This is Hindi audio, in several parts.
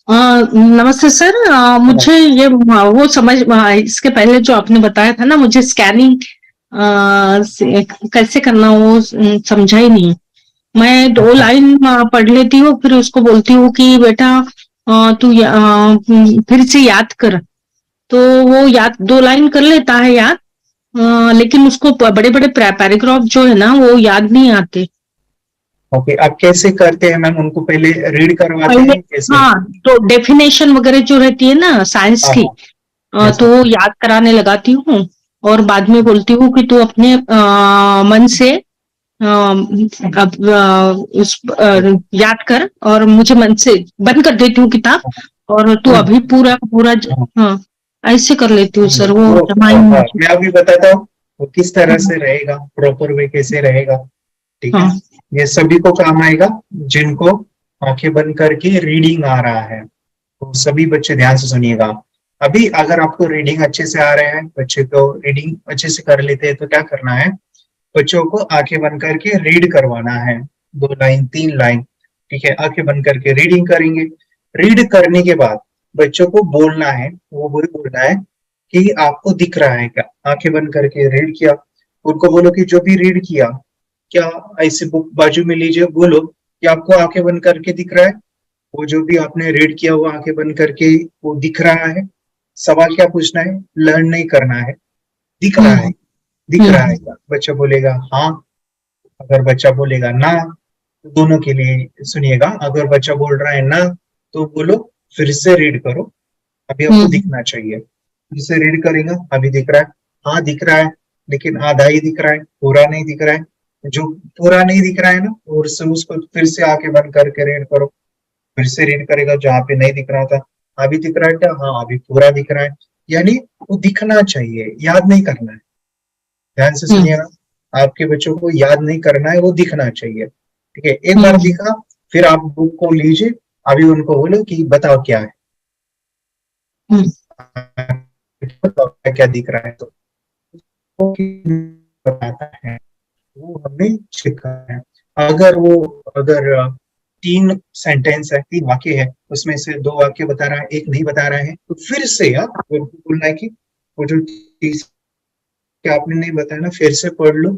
नमस्ते सर। मुझे ये वो समझ इसके पहले जो आपने बताया था ना, मुझे स्कैनिंग कैसे करना वो समझा ही नहीं। मैं दो अच्छा। लाइन पढ़ लेती हूँ, फिर उसको बोलती हूँ कि बेटा तू फिर से याद कर। तो वो याद दो लाइन कर लेता है याद। लेकिन उसको बड़े बड़े पैराग्राफ जो है ना वो याद नहीं आते। ओके, आप कैसे करते हैं मैम? उनको पहले रीड करवाते पहले हैं कैसे? हाँ, तो डेफिनेशन वगैरह जो रहती है ना साइंस हाँ की, हाँ। यस तो मैम। वो याद कराने लगाती हूँ। और बाद में बोलती हूँ कि तू अपने मन से अब याद कर, और मुझे मन से बंद कर देती हूँ किताब। और तू अभी पूरा पूरा हाँ, हाँ, ऐसे कर लेती हूँ सर, वो वो जमा ही नहीं हाँ, होती। मैं अभी बताता हूँ वो किस तरह हाँ से रहेगा, प्रॉपर वे कैसे रहेगा। ठीक है। हाँ ये सभी को काम आएगा जिनको आंखें बंद करके रीडिंग आ रहा है। तो सभी बच्चे ध्यान से सुनिएगा। अभी अगर आपको रीडिंग अच्छे से आ रहे हैं, बच्चे को रीडिंग अच्छे से कर लेते हैं, तो क्या करना है? बच्चों को आंखें बंद करके रीड करवाना है। 2 लाइन 3 लाइन। ठीक है, आंखें बंद करके रीडिंग करेंगे। रीड करने के बाद बच्चों को बोलना है, वो वही बोलना है कि आपको दिख रहा है क्या। आंखें बंद करके रीड किया, उनको बोलो कि जो भी रीड किया, क्या ऐसे बुक बाजू में लीजिए, बोलो कि आपको आंखें बंद करके दिख रहा है। वो जो भी आपने रीड किया वो आंखें बंद करके वो दिख रहा है। सवाल क्या पूछना है? लर्न नहीं करना है, दिख रहा है। हम्म दिख रहा है हम्म क्या? बच्चा बोलेगा हाँ। अगर बच्चा बोलेगा ना, तो दोनों के लिए सुनिएगा। अगर बच्चा बोल रहा है ना, तो बोलो फिर से रीड करो, अभी आपको हम्म दिखना चाहिए। फिर से रीड करेगा, अभी दिख रहा है। हाँ दिख रहा है, लेकिन आधा ही दिख रहा है, पूरा नहीं दिख रहा है। जो पूरा नहीं दिख रहा है ना, और से उसको फिर से आके बंद करके रीड करो। फिर से रीड करेगा जहाँ पे नहीं दिख रहा था। अभी दिख रहा है क्या? हाँ अभी पूरा दिख रहा है। यानी वो दिखना चाहिए, याद नहीं करना है। ध्यान से हम्म सुनिएगा। आपके बच्चों को याद नहीं करना है, वो दिखना चाहिए। ठीक है, एक बार हम्म दिखा, फिर आप बुक को लीजिए। अभी उनको बोलो कि बताओ क्या हम्म है, बताओ क्या दिख रहा है। तो वो बताता है, वो हमें सिखाना है। अगर वो अगर 3 सेंटेंस है, 3 वाक्य है, उसमें से 2 वाक्य बता रहा है, एक नहीं बता रहा है, तो फिर से आप उनको बोलना है कि वो जो चीज कि आपने नहीं बताया ना, फिर से पढ़ लो।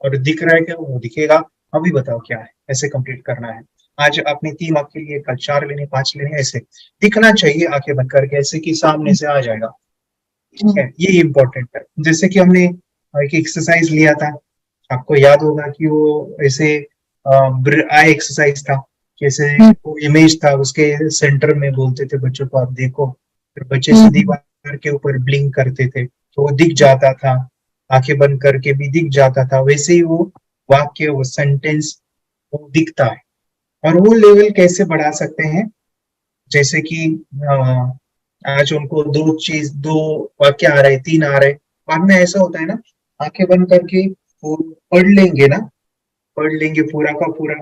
और दिख रहा है क्या? वो दिखेगा। अभी बताओ क्या है, ऐसे कंप्लीट करना है। आज आपने 3 आपके लिए, कल 4 लेने, 5 लेने, ऐसे दिखना चाहिए आंखें बंद करके, ऐसे कि सामने से आ जाएगा। ठीक है, ये इंपॉर्टेंट है। जैसे कि हमने एक एक्सरसाइज लिया था, आपको याद होगा कि वो ऐसे आई एक्सरसाइज था। जैसे हम्म वो इमेज था, उसके सेंटर में बोलते थे बच्चों को आप देखो, फिर बच्चे से हम्म दीवार के ऊपर ब्लिंक करते थे, तो वो दिख जाता था। आंखें बंद करके भी दिख जाता था। वैसे ही वो वाक्य, वो सेंटेंस, वो दिखता है। और वो लेवल कैसे बढ़ा सकते हैं? जैसे कि आज उनको दो वाक्य आ रहे, 3 आ रहे, बाद में ऐसा होता है ना, आंखें बंद करके वो पढ़ लेंगे ना, पढ़ लेंगे पूरा का पूरा,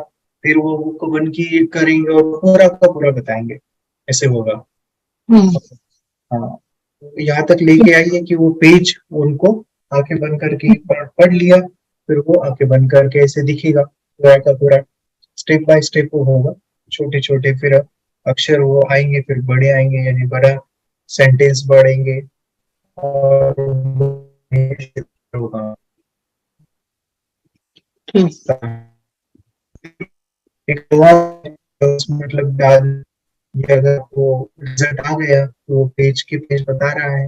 फिर वो बुक बंद की करेंगे और पूरा का पूरा बताएंगे, ऐसे होगा। हम्म हाँ, तो यहाँ तक लेके आइए कि वो पेज उनको आंखें बंद करके पढ़ लिया, फिर वो आंखें बंद करके ऐसे दिखेगा पूरा का पूरा। स्टेप बाय स्टेप वो होगा, छोटे छोटे, फिर अक्षर वो आएंगे, फिर बड़े आएंगे, यानी बड़ा सेंटेंस बढ़ेंगे। और होगा हम्म एक हुआ, मतलब बाद ये अगर वो रिजल्ट आ गया तो वो पेज के पेज बता रहा है।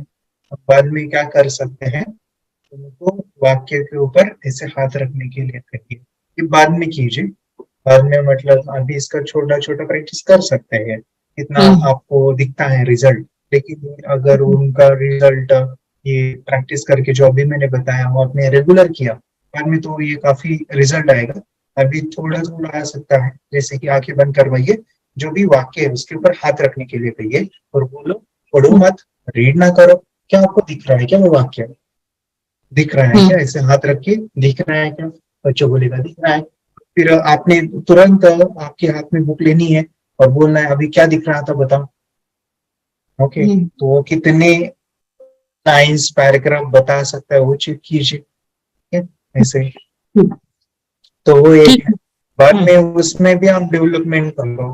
अब बाद में क्या कर सकते हैं? उनको वाक्य के ऊपर ऐसे हाथ रखने के लिए कहिए, ये बाद में कीजिए। बाद में मतलब अभी इसका छोटा छोटा प्रैक्टिस कर सकते हैं, कितना हम्म आपको दिखता है रिजल्ट। लेकिन अगर उनका रिजल्ट, ये प्रैक्टिस करके जो अभी मैंने बताया वो आपने रेगुलर किया, बाद में तो ये काफी रिजल्ट आएगा। अभी थोड़ा थोड़ा आ सकता है, जैसे कि आंखें बंद करवाइए, जो भी वाक्य है उसके ऊपर हाथ रखने के लिए कहिए, और बोलो पढ़ो मत, रीड ना करो, क्या आपको दिख रहा है क्या वो वाक्य? दिख रहा है क्या? हम्म ऐसे हाथ रख के, दिख रहा है क्या? बच्चों बोलेगा दिख रहा है। फिर आपने तुरंत आपके हाथ में बुक लेनी है और बोलना है अभी क्या दिख रहा था बताओ। ओके, हम्म तो वो कितने लाइन्स पैराग्राफ बता सकता है वो चेक कीजिए। ठीक है, ऐसे। हम्म, तो वो एक ठीक है। है। बाद हम्म में उसमें भी आप डेवलपमेंट कर लो।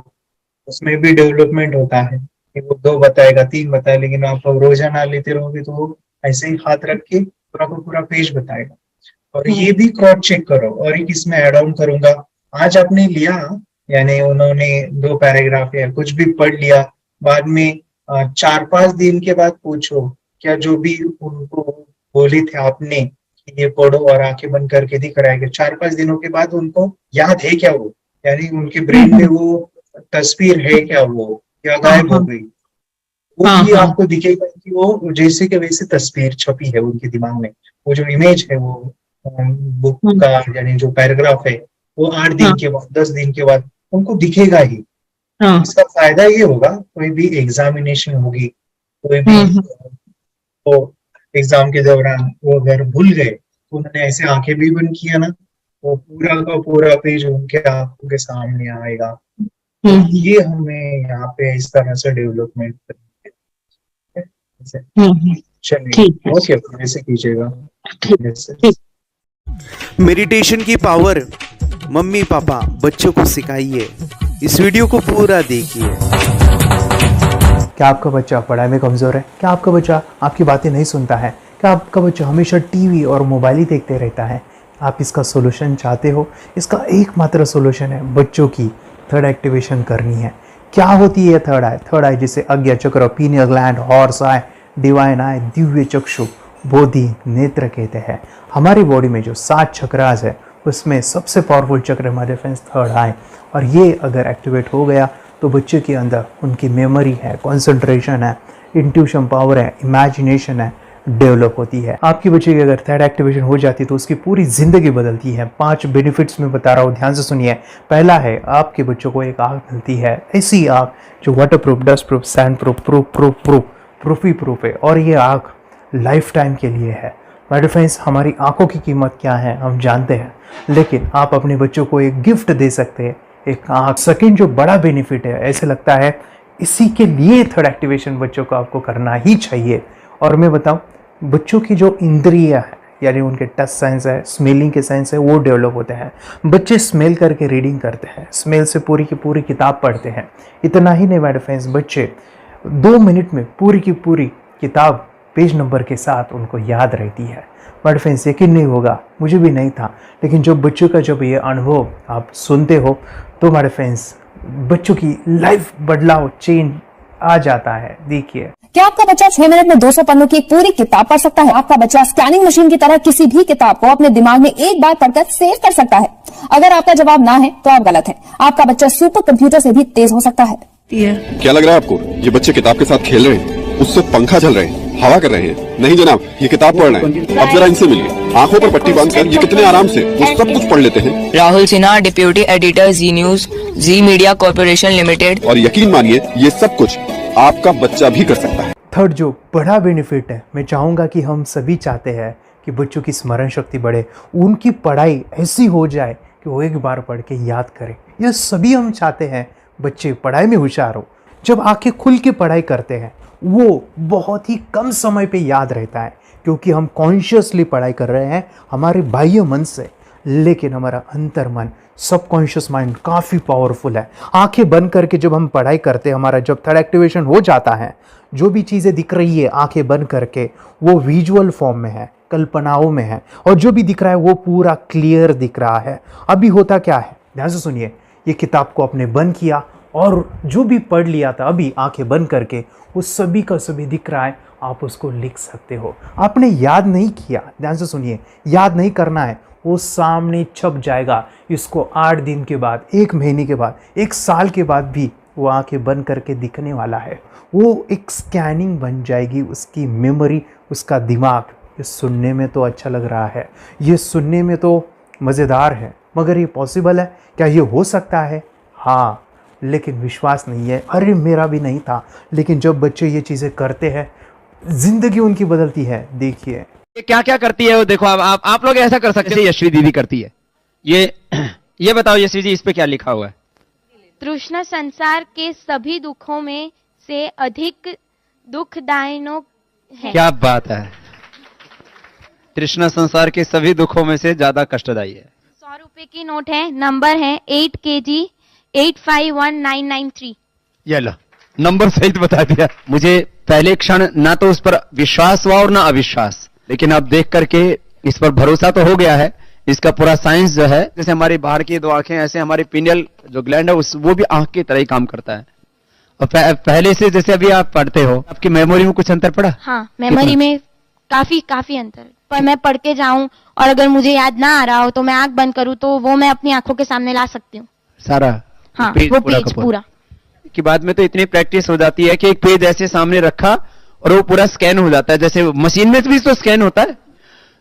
उसमें भी डेवलपमेंट होता है कि वो 2 बताएगा, 3 बताएगा, लेकिन आप रोजाना लेते रहोगे तो वो ऐसे ही हाथ रख के पूरा का पूरा पेज बताएगा। और ये भी क्रॉस चेक करो। और एक इसमें ऐड ऑन करूंगा, आज आपने लिया, यानी उन्होंने 2 पैराग्राफ या कुछ भी पढ़ लिया, बाद में 4-5 दिन के बाद पूछो क्या जो भी उनको बोले थे आपने कि ये पढ़ो और आंखें बंद करके दिख रहा है, कि 4-5 दिनों के बाद उनको याद है क्या वो, यानी उनके ब्रेन में वो तस्वीर है क्या वो, या गायब हो गई, वो भी आपको दिखेगा कि वो जैसे कि वैसे तस्वीर छपी है उनके दिमाग में। वो जो इमेज है वो बुक का, यानी जो पैराग्राफ है, वो 8 दिन के बाद, 10 दिन के बाद उनको दिखेगा ही। इसका फायदा ये होगा, कोई भी एग्जामिनेशन होगी, कोई भी तो एग्जाम के दौरान वो अगर भूल गए तो उन्होंने ऐसे आंखें भी बंद किया ना, वो पूरा का पूरा पेज उनके आंखों के सामने आएगा। तो ये हमें यहाँ पे इस तरह से डेवलपमेंट करनी है। चलिए, ओके, ऐसे कीजिएगा। मेडिटेशन की पावर मम्मी पापा बच्चों को सिखाइए। इस वीडियो को पूरा देखिए। क्या आपका बच्चा पढ़ाई में कमज़ोर है? क्या आपका बच्चा आपकी बातें नहीं सुनता है? क्या आपका बच्चा हमेशा टीवी और मोबाइल ही देखते रहता है? आप इसका सोल्यूशन चाहते हो? इसका एकमात्र सोल्यूशन है बच्चों की थर्ड एक्टिवेशन करनी है। क्या होती है थर्ड आई? थर्ड आई जिसे आज्ञा चक्र, pineal gland, Horus eye, divine eye, दिव्य चक्षु, बोधि नेत्र कहते हैं। हमारी बॉडी में जो 7 चक्रास है उसमें सबसे पावरफुल चक्र हमारे फ्रेंड्स थर्ड आई, और ये अगर एक्टिवेट हो गया तो बच्चे के अंदर उनकी मेमोरी है, कंसंट्रेशन है, इंट्यूशन पावर है, इमेजिनेशन है, डेवलप होती है। आपकी बच्चे की अगर थर्ड एक्टिवेशन हो जाती है तो उसकी पूरी जिंदगी बदलती है। 5 बेनिफिट्स में बता रहा हूँ, ध्यान से सुनिए। पहला है, आपके बच्चों को एक आँख मिलती है, ऐसी आँख जो waterproof, dustproof, sandproof, proof ही प्रूफ है, और ये आँख लाइफ टाइम के लिए है। माय डियर फ्रेंड्स, हमारी आंखों की कीमत क्या है हम जानते हैं, लेकिन आप अपने बच्चों को एक गिफ्ट दे सकते हैं, एक आँख। सेकंड जो बड़ा बेनिफिट है, ऐसे लगता है इसी के लिए थर्ड एक्टिवेशन बच्चों को आपको करना ही चाहिए। और मैं बताऊं, बच्चों की जो इंद्रियां है, यानी उनके टच सेंस है, स्मेलिंग के सेंस है, वो डेवलप होते हैं। बच्चे स्मेल करके रीडिंग करते हैं, स्मेल से पूरी की पूरी किताब पढ़ते हैं। इतना ही नहीं माय डियर फ्रेंड्स, बच्चे 2 मिनट में पूरी की पूरी किताब पेज नंबर के साथ उनको याद रहती है। बट फ्रेंड्स, यकीन नहीं होगा, मुझे भी नहीं था, लेकिन जब बच्चों का जब ये अनुभव आप सुनते हो तो हमारे फ्रेंड्स बच्चों की लाइफ बदलाव, चेंज आ जाता है। देखिए, क्या आपका बच्चा 6 मिनट में 200 पन्नों की एक पूरी किताब पढ़ सकता है? आपका बच्चा स्कैनिंग मशीन की तरह किसी भी किताब को अपने दिमाग में एक बार पढ़कर सेव कर सकता है? अगर आपका जवाब ना है तो आप गलत हैं। आपका बच्चा सुपर कंप्यूटर से भी तेज हो सकता है। क्या लग रहा है आपको ये बच्चे किताब के साथ खेल रहे हैं, उससे पंखा चल रहे हैं, हवा कर रहे हैं? नहीं जनाब, ये किताब पढ़ रहे हैं। अब जरा इनसे मिलिए, आंखों पर पट्टी बांधकर ये कितने आराम से वो सब कुछ पढ़ लेते हैं। राहुल सिन्हा, डिप्यूटी एडिटर, जी न्यूज, जी मीडिया कॉर्पोरेशन लिमिटेड। और यकीन मानिए, ये सब कुछ आपका बच्चा भी कर सकता है। थर्ड जो बड़ा बेनिफिट है, मैं चाहूँगा कि हम सभी चाहते हैं कि बच्चों की स्मरण शक्ति बढ़े, उनकी पढ़ाई ऐसी हो जाए कि वो एक बार पढ़ के याद करें। यह सभी हम चाहते हैं, बच्चे पढ़ाई में होशियार हो। जब आंखें खुल के पढ़ाई करते हैं वो बहुत ही कम समय पे याद रहता है, क्योंकि हम कॉन्शियसली पढ़ाई कर रहे हैं हमारे बाह्य मन से, लेकिन हमारा अंतर मन, सबकॉन्शियस माइंड काफ़ी पावरफुल है। आंखें बंद करके जब हम पढ़ाई करते हैं, हमारा जब थर्ड एक्टिवेशन हो जाता है, जो भी चीज़ें दिख रही है आंखें बंद करके, वो विजुअल फॉर्म में है, कल्पनाओं में है, और जो भी दिख रहा है वो पूरा क्लियर दिख रहा है। अभी होता क्या है, ध्यान से सुनिए। ये किताब को आपने बंद किया और जो भी पढ़ लिया था अभी आंखें बंद करके, वो सभी का सभी दिख रहा है, आप उसको लिख सकते हो। आपने याद नहीं किया, ध्यान से सुनिए, याद नहीं करना है, वो सामने छप जाएगा। इसको 8 दिन के बाद, 1 महीने के बाद, 1 साल के बाद भी वो आंखें बंद करके दिखने वाला है। वो एक स्कैनिंग बन जाएगी, उसकी मेमोरी, उसका दिमाग। ये सुनने में तो अच्छा लग रहा है, ये सुनने में तो मज़ेदार है, मगर ये पॉसिबल है क्या? ये हो सकता है, हाँ, लेकिन विश्वास नहीं है। अरे मेरा भी नहीं था, लेकिन जब बच्चे ये चीज़ें करते हैं, जिंदगी उनकी बदलती है। देखिए ये क्या क्या करती है वो देखो। आप लोग ऐसा कर सकते हैं, यशवी दीदी करती है। ये बताओ यशवी जी, इस पे क्या लिखा हुआ है? तृष्णा संसार के सभी दुखों में से अधिक दुखदायक है। क्या बात है, तृष्णा संसार के सभी दुखों में से ज्यादा कष्टदायी है। 100 रुपए की नोट है, नंबर है 8 kg 851993। ये लो, नंबर सहित बता दिया। मुझे पहले क्षण ना तो उस पर विश्वास हुआ और ना अविश्वास, लेकिन अब देख करके इस पर भरोसा तो हो गया है। इसका पूरा साइंस जो है, जैसे हमारी बाहर की दो आंखें, ऐसे हमारी पिनियल जो ग्लैंड है वो भी आंख की तरह ही काम करता है। और पहले से जैसे अभी आप पढ़ते हो, आपकी मेमोरी में कुछ अंतर पड़ा? हाँ, मेमोरी में काफी अंतर। पर मैं पढ़ के जाऊं और अगर मुझे याद ना आ रहा हो तो मैं आंख बंद करूं तो वो मैं अपनी आंखों के सामने ला सकती हूँ सारा। हाँ, पेज वो पूरा पेज का पूरा। कि बाद में तो इतनी प्रैक्टिस हो जाती है कि एक पेज ऐसे सामने रखा और वो पूरा स्कैन हो जाता है, जैसे मशीन में भी तो स्कैन होता है।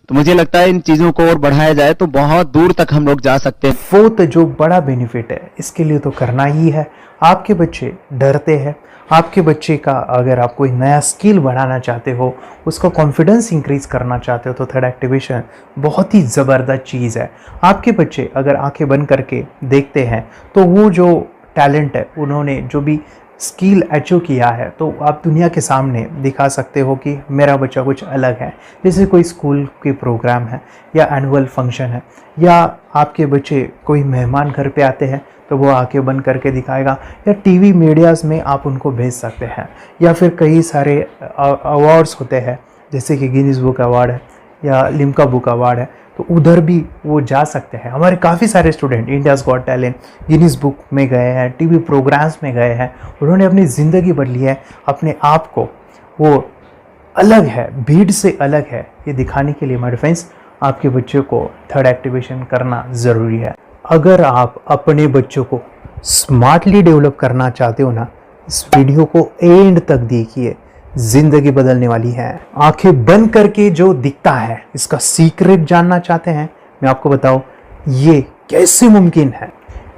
तो मुझे लगता है इन चीजों को और बढ़ाया जाए तो बहुत दूर तक हम लोग जा सकते हैं। फोर्थ जो बड़ा बेनिफिट है, इसके लिए तो करना ही है। आपके बच्चे डरते हैं, आपके बच्चे का अगर आप कोई नया स्किल बढ़ाना चाहते हो, उसका कॉन्फिडेंस इंक्रीज करना चाहते हो, तो थर्ड एक्टिवेशन बहुत ही ज़बरदस्त चीज़ है। आपके बच्चे अगर आंखें बंद करके देखते हैं तो वो जो टैलेंट है, उन्होंने जो भी स्किल अचीव किया है, तो आप दुनिया के सामने दिखा सकते हो कि मेरा बच्चा कुछ अलग है। जैसे कोई स्कूल के प्रोग्राम है या एनुअल फंक्शन है, या आपके बच्चे कोई मेहमान घर पे आते हैं तो वो आंखें बंद करके दिखाएगा, या टीवी मीडियाज़ में आप उनको भेज सकते हैं, या फिर कई सारे अवार्ड्स होते हैं जैसे कि गिनीज बुक अवार्ड है या लिम्का बुक अवार्ड है, तो उधर भी वो जा सकते हैं। हमारे काफ़ी सारे student India's got talent, Guinness book में गए हैं, टीवी प्रोग्राम्स में गए हैं, उन्होंने अपनी ज़िंदगी बदली है, अपने आप को वो अलग है, भीड़ से अलग है, ये दिखाने के लिए मेरे फ्रेंड्स आपके बच्चों को थर्ड एक्टिवेशन करना ज़रूरी है। अगर आप अपने बच्चों को स्मार्टली डेवलप करना चाहते हो ना, इस वीडियो को एंड तक देखिए, जिंदगी बदलने वाली है। आंखें बंद करके जो दिखता है, इसका सीक्रेट जानना चाहते हैं, मैं आपको बताऊं ये कैसे मुमकिन है।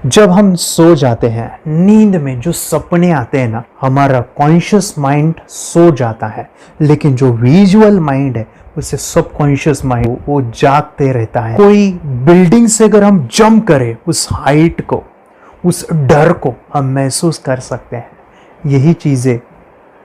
जब हम सो जाते हैं, नींद में जो सपने आते हैं ना, हमारा कॉन्शियस माइंड सो जाता है, लेकिन जो विजुअल माइंड है, उससे सब कॉन्शियस माइंड वो जागते रहता है। कोई बिल्डिंग से अगर हम जंप करें, उस हाइट को, उस डर को हम महसूस कर सकते हैं। यही चीज़ें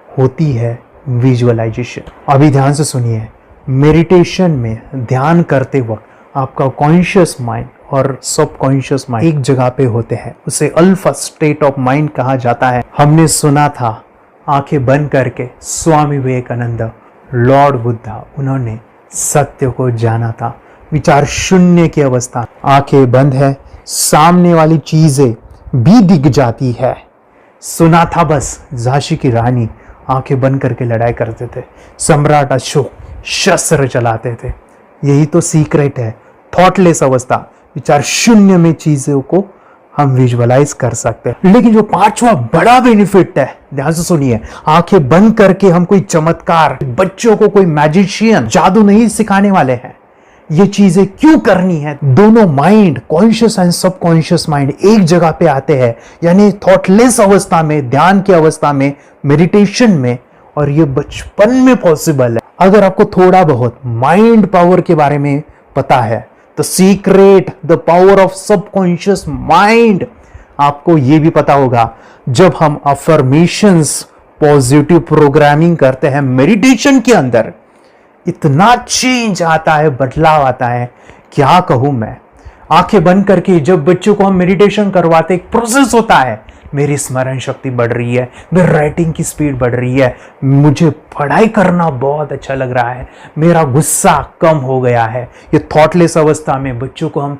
होती है विजुअलाइजेशन। अभी ध्यान से सुनिए, मेडिटेशन में ध्यान करते वक्त आपका कॉन्शियस माइंड और सब कॉन्शियस माइंड एक जगह पे होते हैं, उसे अल्फा स्टेट ऑफ माइंड कहा जाता है। हमने सुना था आंखें बंद करके स्वामी विवेकानंद, लॉर्ड बुद्धा, उन्होंने सत्य को जाना था। विचार शून्य की अवस्था, आंखें बंद है, सामने वाली चीजें भी दिख जाती है। सुना था बस, झांसी की रानी आंखें बंद करके लड़ाई करते थे, सम्राट अशोक शस्त्र चलाते थे। यही तो सीक्रेट है, थॉटलेस अवस्था, विचार शून्य में चीजों को हम विजुअलाइज कर सकते हैं। लेकिन जो पांचवा बड़ा बेनिफिट है, ध्यान से सुनिए, आंखें बंद करके हम कोई चमत्कार, बच्चों को कोई मैजिशियन जादू नहीं सिखाने वाले हैं। ये चीजें क्यों करनी है? दोनों mind, conscious and subconscious mind एक जगह पे आते हैं, यानी थॉटलेस अवस्था में, ध्यान की अवस्था में, मेडिटेशन में, और ये बचपन में पॉसिबल है। अगर आपको थोड़ा बहुत माइंड पावर के बारे में पता है, the secret, the power of subconscious mind, आपको ये भी पता होगा, जब हम अफर्मेशंस, पॉजिटिव प्रोग्रामिंग करते हैं मेडिटेशन के अंदर, इतना चेंज आता है, बदलाव आता है, क्या कहूं मैं। आंखें बंद करके जब बच्चों को हम मेडिटेशन करवाते, एक प्रोसेस होता है, मेरी स्मरण शक्ति बढ़ रही है, मेरी राइटिंग की स्पीड बढ़ रही है, मुझे पढ़ाई करना बहुत अच्छा लग रहा है, मेरा गुस्सा कम हो गया है। ये थॉटलेस अवस्था में बच्चों को हम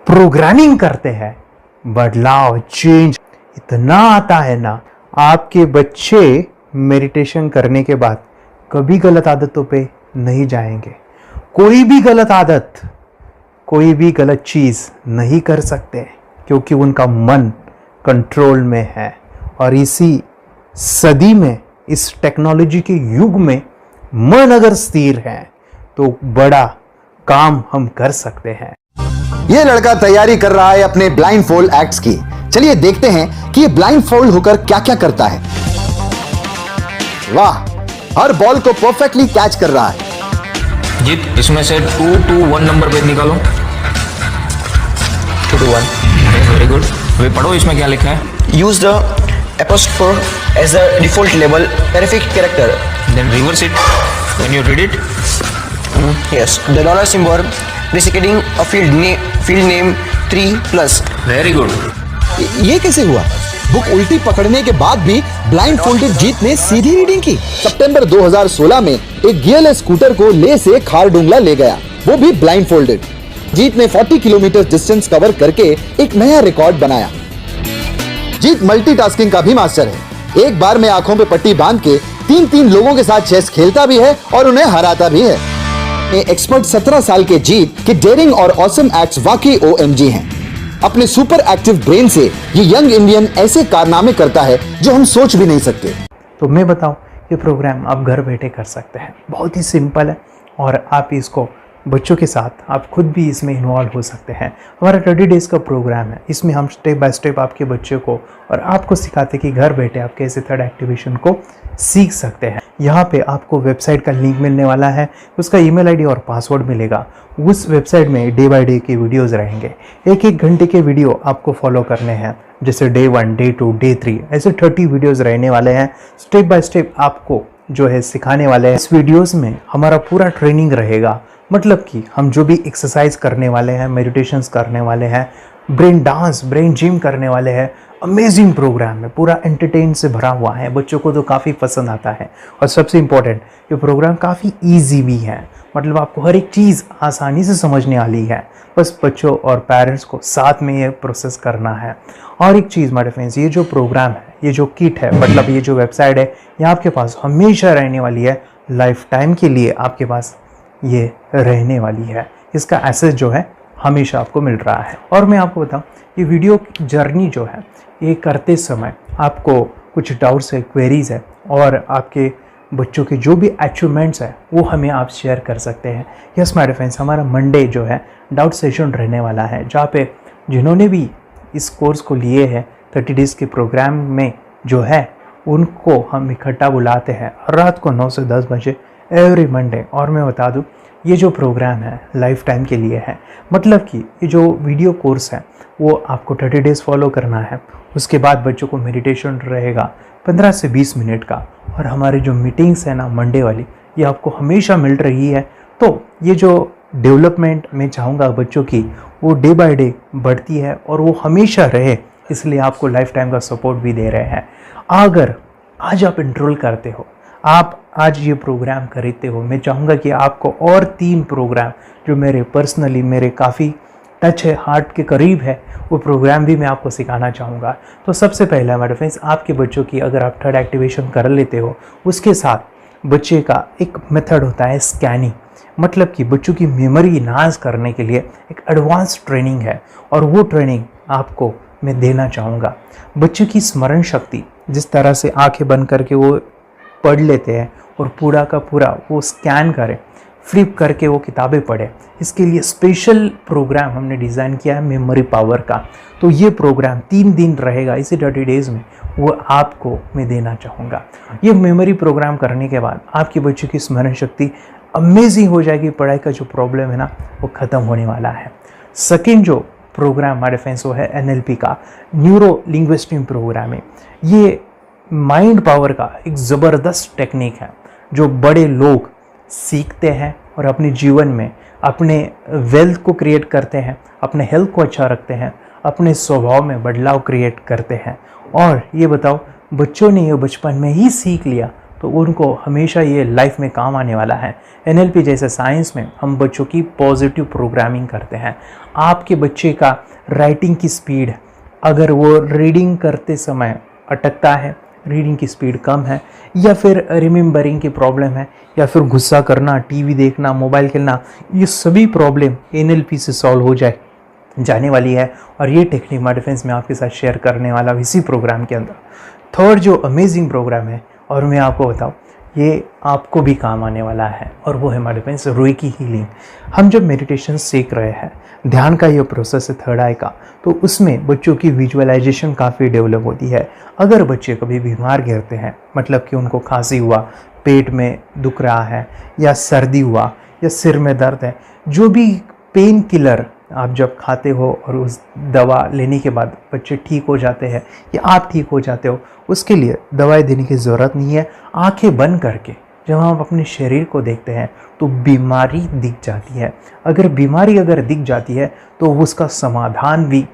प्रोग्रामिंग करते हैं, बदलाव, चेंज इतना आता है ना। आपके बच्चे मेडिटेशन करने के बाद कभी गलत आदतों पे नहीं जाएंगे, कोई भी गलत आदत, कोई भी गलत चीज नहीं कर सकते, क्योंकि उनका मन कंट्रोल में है। और इसी सदी में, इस टेक्नोलॉजी के युग में, मन अगर स्थिर है तो बड़ा काम हम कर सकते हैं। ये लड़का तैयारी कर रहा है अपने ब्लाइंड फोल्ड एक्ट्स की। चलिए देखते हैं कि ये ब्लाइंड फोल्ड होकर क्या क्या करता है। वाह, हर बॉल को परफेक्टली कैच कर रहा है। जीत, इसमें से 2 to 1 नंबर पेज निकालो। 2 to 1, वेरी गुड। वे पढ़ो, इसमें क्या लिखा है। Use the apostrophe as a default label terrific character, then reverse it when you read it. Yes, the dollar symbol preceding a field name 3+. Very good. ये कैसे हुआ? बुक उल्टी पकड़ने के बाद भी ब्लाइंड फोल्डेड जीत ने सीधी रीडिंग की। सितंबर 2016 में एक गियरलेस स्कूटर को ले से खारडुंगला ले गया, वो भी ब्लाइंड फोल्डेड। जीत ने 40 किलोमीटर डिस्टेंस कवर करके एक नया रिकॉर्ड बनाया। जीत मल्टीटास्किंग का भी मास्टर है। एक बार में आंखों पे पट्टी बांध के 3-3 लोगों के साथ चेस खेलता भी है और उन्हें हराता भी है। एक्सपर्ट 17 साल के जीत के डेयरिंग और ऑसम एक्ट्स वाकई OMG हैं। अपने सुपर एक्टिव ब्रेन से ये यंग इंडियन ऐसे कारनामे करता है जो हम सोच भी नहीं सकते। तो मैं बताऊं, ये प्रोग्राम आप घर बैठे कर सकते हैं, बहुत ही सिंपल है और आप इसको बच्चों के साथ आप खुद भी इसमें इन्वॉल्व हो सकते हैं। हमारा 30 डेज़ का प्रोग्राम है, इसमें हम स्टेप बाय स्टेप आपके बच्चे को और आपको सिखाते कि घर बैठे आप कैसे थर्ड एक्टिवेशन को सीख सकते हैं। यहाँ पे आपको वेबसाइट का लिंक मिलने वाला है, उसका ईमेल आईडी और पासवर्ड मिलेगा। उस वेबसाइट में डे बाय डे के वीडियोस रहेंगे, 1-1 घंटे के वीडियो आपको फॉलो करने हैं, जैसे डे 1, डे 2, डे 3 ऐसे 30 वीडियोस रहने वाले हैं। स्टेप बाय स्टेप आपको जो है सिखाने वाले हैं। इस वीडियोस में हमारा पूरा ट्रेनिंग रहेगा, मतलब कि हम जो भी एक्सरसाइज करने वाले हैं, मेडिटेशंस करने वाले हैं, ब्रेन डांस, ब्रेन जिम करने वाले हैं। अमेजिंग प्रोग्राम है, पूरा एंटरटेन से भरा हुआ है, बच्चों को तो काफ़ी पसंद आता है। और सबसे इम्पोर्टेंट, ये प्रोग्राम काफ़ी ईजी भी है, मतलब आपको हर एक चीज़ आसानी से समझने वाली है। बस बच्चों और पेरेंट्स को साथ में ये प्रोसेस करना है। और एक चीज़ माय फ्रेंड्स, ये जो प्रोग्राम है, ये जो किट है, मतलब ये जो वेबसाइट है, ये आपके पास हमेशा रहने वाली है, लाइफ टाइम के लिए आपके पास ये रहने वाली है। इसका एक्सेस जो है हमेशा आपको मिल रहा है। और मैं आपको बताऊं, ये वीडियो जर्नी जो है, ये करते समय आपको कुछ डाउट्स है, क्वेरीज है और आपके बच्चों के जो भी अचीवमेंट्स है वो हमें आप शेयर कर सकते हैं। यस माय फ्रेंड्स, हमारा मंडे जो है डाउट सेशन रहने वाला है, जहाँ पे जिन्होंने भी इस कोर्स को लिए हैं 30 डेज़ के प्रोग्राम में जो है, उनको हम इकट्ठा बुलाते हैं रात को 9 से 10 बजे एवरी मंडे। और मैं बता दूं, ये जो प्रोग्राम है लाइफ टाइम के लिए है, मतलब कि ये जो वीडियो कोर्स है वो आपको 30 डेज़ फॉलो करना है। उसके बाद बच्चों को मेडिटेशन रहेगा 15 से 20 मिनट का, और हमारी जो मीटिंग्स है ना मंडे वाली, ये आपको हमेशा मिल रही है। तो ये जो डेवलपमेंट मैं चाहूँगा बच्चों की, वो डे बाय डे बढ़ती है और वो हमेशा रहे, इसलिए आपको लाइफ टाइम का सपोर्ट भी दे रहे हैं। अगर आज आप एनरोल करते हो, आप आज ये प्रोग्राम खरीदते हो, मैं चाहूँगा कि आपको और 3 प्रोग्राम जो मेरे पर्सनली मेरे काफ़ी टच है, हार्ट के करीब है, वो प्रोग्राम भी मैं आपको सिखाना चाहूँगा। तो सबसे पहला मेरे फ्रेंड्स, आपके बच्चों की अगर आप थर्ड एक्टिवेशन कर लेते हो, उसके साथ बच्चे का एक मेथड होता है स्कैनिंग, मतलब कि बच्चों की मेमोरी इन्हांस करने के लिए एक एडवांस ट्रेनिंग है, और वो ट्रेनिंग आपको मैं देना चाहूँगा। बच्चों की स्मरण शक्ति, जिस तरह से आंखें बंद करके वो पढ़ लेते हैं और पूरा का पूरा वो स्कैन करें, फ्लिप करके वो किताबें पढ़े, इसके लिए स्पेशल प्रोग्राम हमने डिज़ाइन किया है मेमोरी पावर का। तो ये प्रोग्राम 3 दिन रहेगा, इसी 30 डेज़ में वो आपको मैं देना चाहूँगा। ये मेमोरी प्रोग्राम करने के बाद आपके बच्चों की स्मरण शक्ति अमेजिंग हो जाएगी, पढ़ाई का जो प्रॉब्लम है ना वो ख़त्म होने वाला है। सेकेंड जो प्रोग्राम हमारे फ्रेंड्स वो है NLP का, न्यूरो लिंग्विस्टिक प्रोग्राम है। ये माइंड पावर का एक ज़बरदस्त टेक्निक है जो बड़े लोग सीखते हैं और अपने जीवन में अपने वेल्थ को क्रिएट करते हैं, अपने हेल्थ को अच्छा रखते हैं, अपने स्वभाव में बदलाव क्रिएट करते हैं। और ये बताओ, बच्चों ने ये बचपन में ही सीख लिया तो उनको हमेशा ये लाइफ में काम आने वाला है। NLP जैसे साइंस में हम बच्चों की पॉजिटिव प्रोग्रामिंग करते हैं। आपके बच्चे का राइटिंग की स्पीड, अगर वो रीडिंग करते समय अटकता है, रीडिंग की स्पीड कम है, या फिर रिमेंबरिंग की प्रॉब्लम है, या फिर गुस्सा करना, टीवी देखना, मोबाइल खेलना, ये सभी प्रॉब्लम NLP से सॉल्व हो जाने वाली है। और ये टेक्निक माय डिफेंस में आपके साथ शेयर करने वाला इसी प्रोग्राम के अंदर। थर्ड जो अमेजिंग प्रोग्राम है, और मैं आपको बताऊं, ये आपको भी काम आने वाला है, और वो है माय डिफेंस रेकी हीलिंग। हम जब मेडिटेशन सीख रहे हैं, ध्यान का ये प्रोसेस है थर्ड आई का, तो उसमें बच्चों की विजुअलाइजेशन काफ़ी डेवलप होती है। अगर बच्चे कभी बीमार गिरते हैं, मतलब कि उनको खांसी हुआ, पेट में दुख रहा है, या सर्दी हुआ, या सिर में दर्द है, जो भी पेन किलर आप जब खाते हो और उस दवा लेने के बाद बच्चे ठीक हो जाते हैं या आप ठीक हो जाते हो, उसके लिए दवाई देने की ज़रूरत नहीं है। आंखें बंद करके जब हम अपने शरीर को देखते हैं तो बीमारी दिख जाती है। अगर बीमारी दिख जाती है तो उसका समाधान भी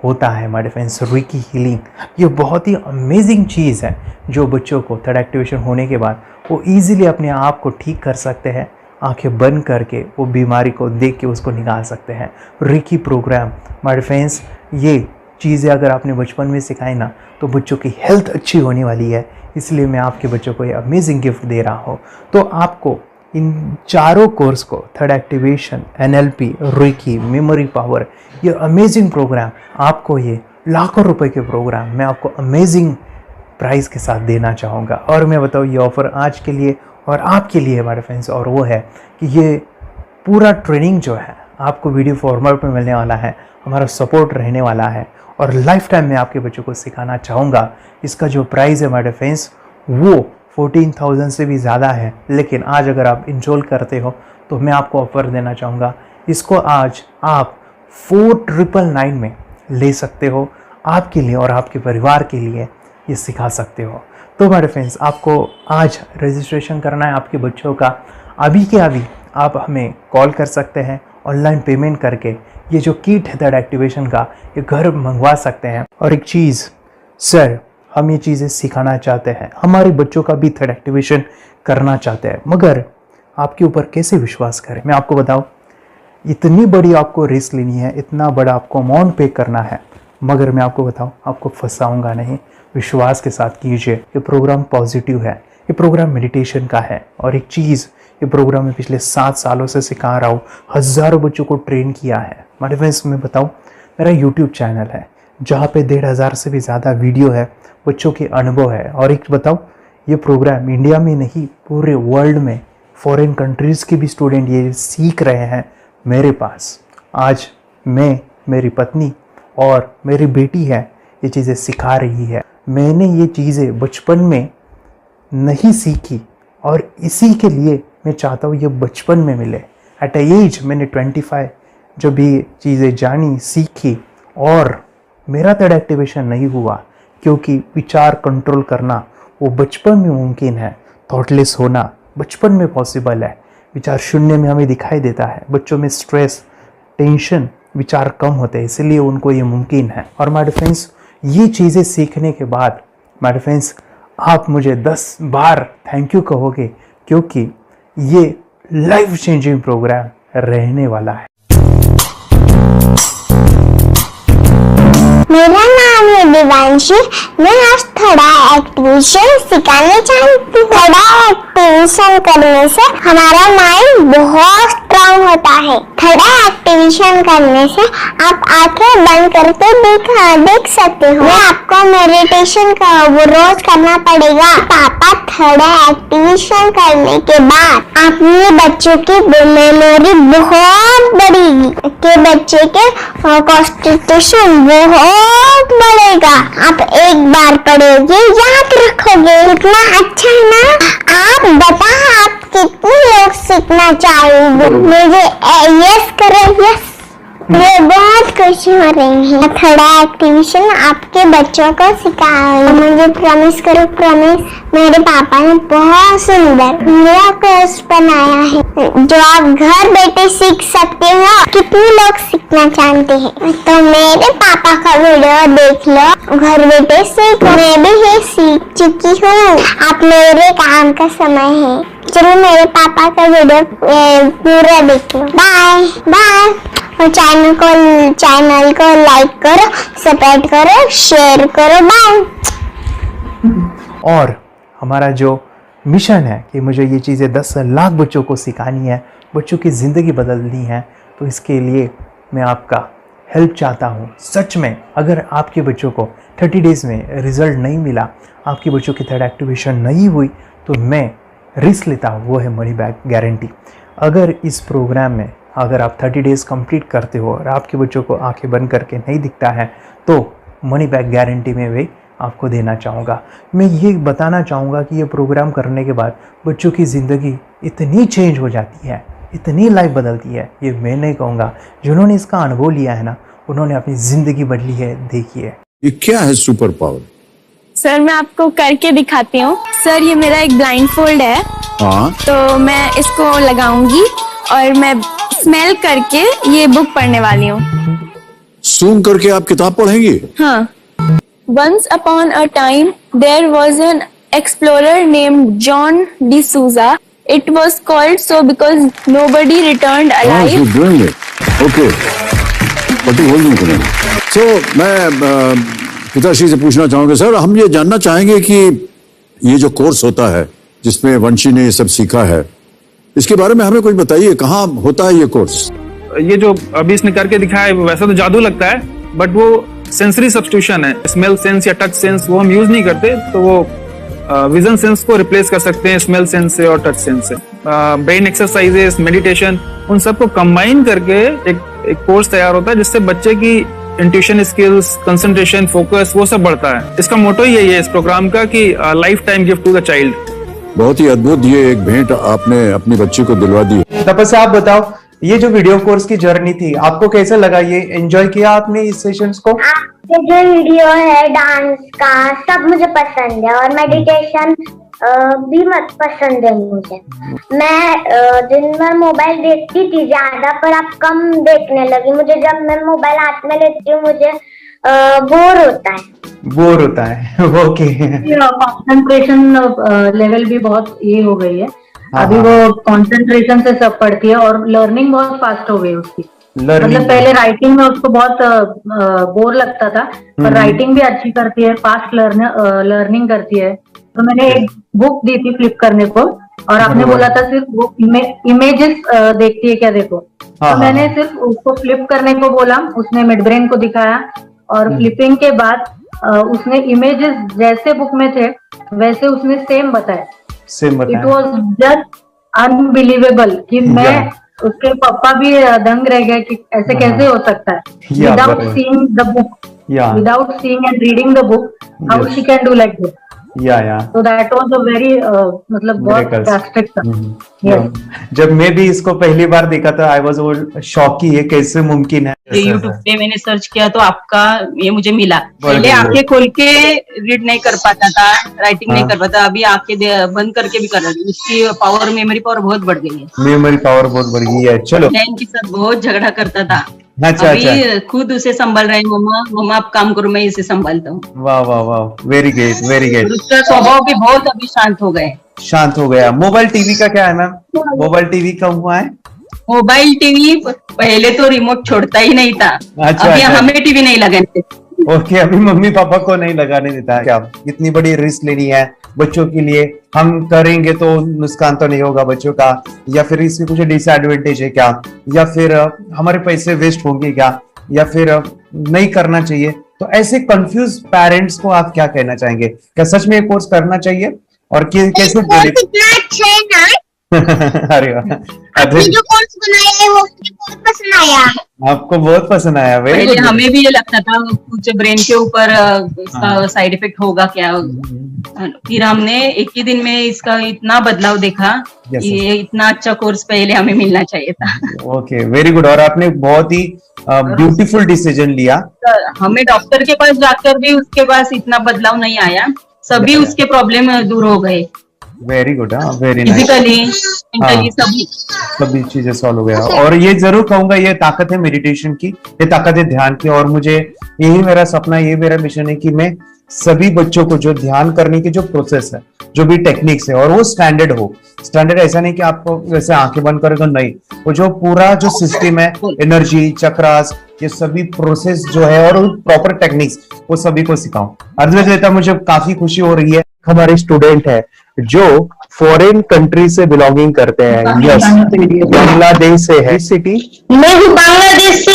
होता है हमारे फ्रेंड्स रेकी हीलिंग। ये बहुत ही अमेजिंग चीज़ है जो बच्चों को थर्ड एक्टिवेशन होने के बाद वो ईजिली अपने आप को ठीक कर सकते हैं। आंखें बंद करके वो बीमारी को देख के उसको निकाल सकते हैं। रेकी प्रोग्राम हमारे फ्रेंड्स, ये चीज़ें अगर आपने बचपन में सिखाई ना तो बच्चों की हेल्थ अच्छी होने वाली है। इसलिए मैं आपके बच्चों को ये अमेजिंग गिफ्ट दे रहा हूँ। तो आपको इन चारों कोर्स को third activation, NLP, reiki, memory power, ये अमेजिंग प्रोग्राम आपको, ये लाखों रुपए के प्रोग्राम मैं आपको अमेजिंग प्राइस के साथ देना चाहूँगा। और मैं बताऊँ ये ऑफ़र आज के लिए और आपके लिए हमारे फ्रेंड्स, और वो है कि ये पूरा ट्रेनिंग जो है आपको वीडियो फॉर्मेट में मिलने वाला है, हमारा सपोर्ट रहने वाला है और लाइफ टाइम में आपके बच्चों को सिखाना चाहूँगा। इसका जो प्राइस है हमारे फ्रेंड्स वो 14,000 से भी ज़्यादा है, लेकिन आज अगर आप इनरोल करते हो तो मैं आपको ऑफ़र देना चाहूँगा। इसको आज आप 4,999 में ले सकते हो। आपके लिए और आपके परिवार के लिए ये सिखा सकते हो। तो हमारे फ्रेंड्स, आपको आज रजिस्ट्रेशन करना है आपके बच्चों का। अभी के अभी आप हमें कॉल कर सकते हैं, ऑनलाइन पेमेंट करके ये जो किट है थर्ड एक्टिवेशन का ये घर मंगवा सकते हैं। और एक चीज़ सर, हम ये चीज़ें सिखाना चाहते हैं, हमारे बच्चों का भी थर्ड एक्टिवेशन करना चाहते हैं, मगर आपके ऊपर कैसे विश्वास करें? मैं आपको बताऊं, इतनी बड़ी आपको रिस्क लेनी है, इतना बड़ा आपको अमाउंट पे करना है, मगर मैं आपको बताऊं आपको फंसाऊंगा नहीं। विश्वास के साथ कीजिए। ये प्रोग्राम पॉजिटिव है, ये प्रोग्राम मेडिटेशन का है। और एक चीज़, ये प्रोग्राम में पिछले 7 सालों से सिखा रहा हूँ, हज़ारों बच्चों को ट्रेन किया है। हमारे फ्रेंड्स, मैं बताऊँ, मेरा यूट्यूब चैनल है जहाँ पे 1,500 से भी ज़्यादा वीडियो है, बच्चों के अनुभव है। और एक बताऊँ, ये प्रोग्राम इंडिया में नहीं पूरे वर्ल्ड में फॉरेन कंट्रीज़ के भी स्टूडेंट ये सीख रहे हैं मेरे पास। आज मैं, मेरी पत्नी और मेरी बेटी है ये चीज़ें सिखा रही है। मैंने ये चीज़ें बचपन में नहीं सीखी और इसी के लिए मैं चाहता हूँ ये बचपन में मिले। एट एज मैंने 25 जब ये चीज़ें जानी, सीखी, और मेरा थर्ड एक्टिवेशन नहीं हुआ क्योंकि विचार कंट्रोल करना वो बचपन में मुमकिन है। थॉटलेस होना बचपन में पॉसिबल है। विचार शून्य में हमें दिखाई देता है। बच्चों में स्ट्रेस, टेंशन, विचार कम होते हैं, इसलिए उनको ये मुमकिन है। और माय फ्रेंड्स, ये चीज़ें सीखने के बाद माय फ्रेंड्स आप मुझे 10 बार थैंक यू कहोगे, क्योंकि ये लाइफ चेंजिंग प्रोग्राम रहने वाला है। मेरा नाम है दिवांशी। मैं आज थोड़ा एक्टिवेशन सिखाने चाहती हूँ। थोड़ा एक्टिवेशन करने से हमारा माइंड बहुत स्ट्रांग होता है। थोड़ा एक्टिवेशन करने से आप आंखें बंद करके देख सकते हो। मैं आपको मेडिटेशन का वो रोज करना पड़ेगा। पापा थोड़ा एक्टिवेशन करने के बाद अपने बच्चों की मेमोरी बहुत बढ़ेगी, के बच्चे के कॉन्सेंट्रेशन बहुत बढ़ेगा। आप एक बार पढ़ोगे याद रखोगे, इतना अच्छा है ना। आप बताओ आप कितने लोग सीखना चाहोगे? मुझे यस करो, यस। मैं बहुत खुश हो रही हूँ। थोड़ा एक्टिवेशन आपके बच्चों को सिखाओ। मुझे प्रॉमिस करो, प्रॉमिस। मेरे पापा ने बहुत सुंदर मेरा कोर्स बनाया है जो आप घर बैठे सीख सकते हो। कितने लोग सीखना चाहते हैं तो मेरे पापा का वीडियो देख लो, घर बैठे सीखो। मैं भी ये सीख चुकी हूँ। आप मेरे काम का समय है, चलो मेरे पापा का वीडियो पूरा देख लो। Bye bye. और चैनल को लाइक करो, सपोर्ट करो, शेयर करो। बाय। और हमारा जो मिशन है कि मुझे ये चीज़ें 10 लाख बच्चों को सिखानी है, बच्चों की ज़िंदगी बदलनी है, तो इसके लिए मैं आपका हेल्प चाहता हूँ। सच में अगर आपके बच्चों को 30 डेज़ में रिज़ल्ट नहीं मिला, आपके बच्चों की थर्ड एक्टिवेशन नहीं हुई, तो मैं रिस्क लेता हूँ, वो है मनी बैक गारंटी। अगर इस प्रोग्राम में अगर आप 30 डेज़ कंप्लीट करते हो और आपके बच्चों को आंखें बंद करके नहीं दिखता है, तो मनी बैक गारंटी में भी आपको देना चाहूँगा। मैं ये बताना चाहूँगा कि ये प्रोग्राम करने के बाद बच्चों की ज़िंदगी इतनी चेंज हो जाती है, इतनी लाइफ बदलती है, ये मैं नहीं कहूँगा। जिन्होंने इसका अनुभव लिया है ना, उन्होंने अपनी ज़िंदगी बदली है। देखिए ये क्या है सुपर पावर? सर मैं आपको करके दिखाती हूँ। सर ये मेरा एक ब्लाइंड फोल्ड है। हाँ, तो मैं इसको लगाऊंगी और मैं स्मेल करके ये बुक पढ़ने वाली हूँ। सूंघ करके आप किताब पढ़ेंगी? हाँ. Once upon a time, there was an explorer named John D'Souza. It was called so because nobody returned alive. You're doing it. Okay. पट्टी खोल दूँ तुम्हें. So मैं पिताश्री से पूछना चाहूँगा सर, हम ये जानना चाहेंगे कि ये जो कोर्स होता है जिसमें वंशी ने ये सब सीखा है, इसके बारे में हमें कुछ बताइए. कहाँ होता है ये कोर्स? ये जो अभी इसने करके दिखाया है वैसा तो जादू लगता है, बट वो सेंसरी सब्स्टिट्यूशन है. स्मेल सेंस या टच सेंस वो हम यूज नहीं करते, तो वो विजन सेंस को रिप्लेस कर सकते हैं स्मेल सेंस से और टच सेंस से. ब्रेन एक्सरसाइजेस, मेडिटेशन, उन सबको कंबाइन करके एक कोर्स तैयार होता है जिससे बच्चे की इंट्यूशन स्किल्स, कंसंट्रेशन, फोकस वो सब बढ़ता है. इसका मोटो ही यही है इस प्रोग्राम का कि life time gift to the child. बहुत ही अद्भुत ये एक भेंट आपने अपनी बच्ची को दिलवा दी. तपस्या आप बताओ, ये जो वीडियो कोर्स की जर्नी थी आपको कैसा लगा? ये एंजॉय किया आपने इस सेशंस को? आपके जो वीडियो है डांस का सब मुझे पसंद है और मेडिटेशन भी मत पसंद है मुझे. मैं दिन भर मोबाइल देखती थी ज्यादा, पर अब कम देखने लगी. मुझे जब मैं मोबाइल हाथ में लेती हूँ मुझे बोर होता है. ओके. कंसंट्रेशन लेवल भी बहुत ये हो गई है अभी. वो कंसंट्रेशन से सब पढ़ती है और लर्निंग बहुत फास्ट हो गई उसकी. मतलब पहले राइटिंग में उसको बहुत बोर लगता था, पर राइटिंग भी अच्छी करती है, फास्ट लर्निंग करती है. तो मैंने एक बुक दी थी फ्लिप करने को और आपने बोला था सिर्फ वो इमेजेस देखती है क्या, देखो. तो मैंने सिर्फ उसको फ्लिप करने को बोला, उसने मिड ब्रेन को दिखाया और फ्लिपिंग के बाद उसने इमेजेस जैसे बुक में थे वैसे उसने सेम बताया. इट वॉज जस्ट अनबिलीवेबल कि मैं उसके पापा भी दंग रह गए कि ऐसे कैसे हो सकता है. Without seeing the book, without seeing and reading the book, how she can do like this. So that was a very मतलब बहुत ड्रास्टिक था. जब मैं भी इसको पहली बार देखा था आई वाज शॉक कि ये कैसे मुमकिन है. यूट्यूब पे मैंने सर्च किया तो आपका ये मुझे मिला. पहले आंखें खोल के रीड नहीं कर पाता था, राइटिंग नहीं कर पाता, अभी आंखें बंद करके भी कर रही हूँ. उसकी पावर, मेमोरी पावर बहुत बढ़ गई है. मेमोरी पावर बहुत बढ़ गई है. चलो. बहन के साथ बहुत झगड़ा करता था. अच्छा, अभी खुद उसे संभाल रहे हैं. मम्मा आप काम करो, मैं इसे संभालता हूँ. वाह वाह वाह, वेरी ग्रेट वेरी ग्रेट. उसका स्वभाव भी बहुत अभी शांत हो गए. शांत हो गया. मोबाइल टीवी का क्या है मैम? मोबाइल टीवी कब हुआ है? मोबाइल टीवी पहले तो रिमोट छोड़ता ही नहीं था. अच्छा, अभी हमें टीवी नहीं लगाने. ओके. अभी मम्मी पापा को नहीं लगाने देता है क्या? इतनी बड़ी रिस्क लेनी है बच्चों के लिए, हम करेंगे तो नुकसान तो नहीं होगा बच्चों का, या फिर इसकी कुछ डिसएडवांटेज है क्या, या फिर हमारे पैसे वेस्ट होंगे क्या, या फिर नहीं करना चाहिए? तो ऐसे कंफ्यूज पेरेंट्स को आप क्या कहना चाहेंगे? क्या सच में ये कोर्स करना चाहिए और कैसे? अरे आपने जो कोर्स बनाया है वो मुझे बहुत पसंद आया. आपको बहुत पसंद आया? पहले हमें भी ये लगता था कुछ ब्रेन के ऊपर इसका साइड इफेक्ट होगा क्या. फिर हमने एक ही दिन में इसका इतना बदलाव देखा कि ये इतना अच्छा कोर्स पहले हमें मिलना चाहिए था. Okay, very good. और आपने बहुत ही ब्यूटीफुल डिसीजन लिया. हमें डॉक्टर के पास जाकर भी उसके पास इतना बदलाव नहीं आया. सभी उसके प्रॉब्लम दूर हो गए. Very good. Very nice. Physically सभी चीजें सॉल्व हो गया. और ये जरूर कहूंगा, ये ताकत है मेडिटेशन की, ये ताकत है ध्यान की. और मुझे यही मेरा सपना, ये मेरा मिशन है कि मैं सभी बच्चों को जो ध्यान करने की जो प्रोसेस है, जो भी टेक्निक्स है, और वो स्टैंडर्ड हो. स्टैंडर्ड ऐसा नहीं कि आपको वैसे आंखें बंद करे तो नहीं, वो जो पूरा जो सिस्टम है, एनर्जी, चक्रास, ये सभी प्रोसेस जो है और प्रॉपर टेक्निक्स वो सभी को सिखाऊं. अद्वैत, मुझे काफी खुशी हो रही है. हमारे स्टूडेंट है जो फॉरेन कंट्री से बिलोंगिंग करते हैं. यस, बांग्लादेश से है. सिटी मैं भी बांग्लादेश से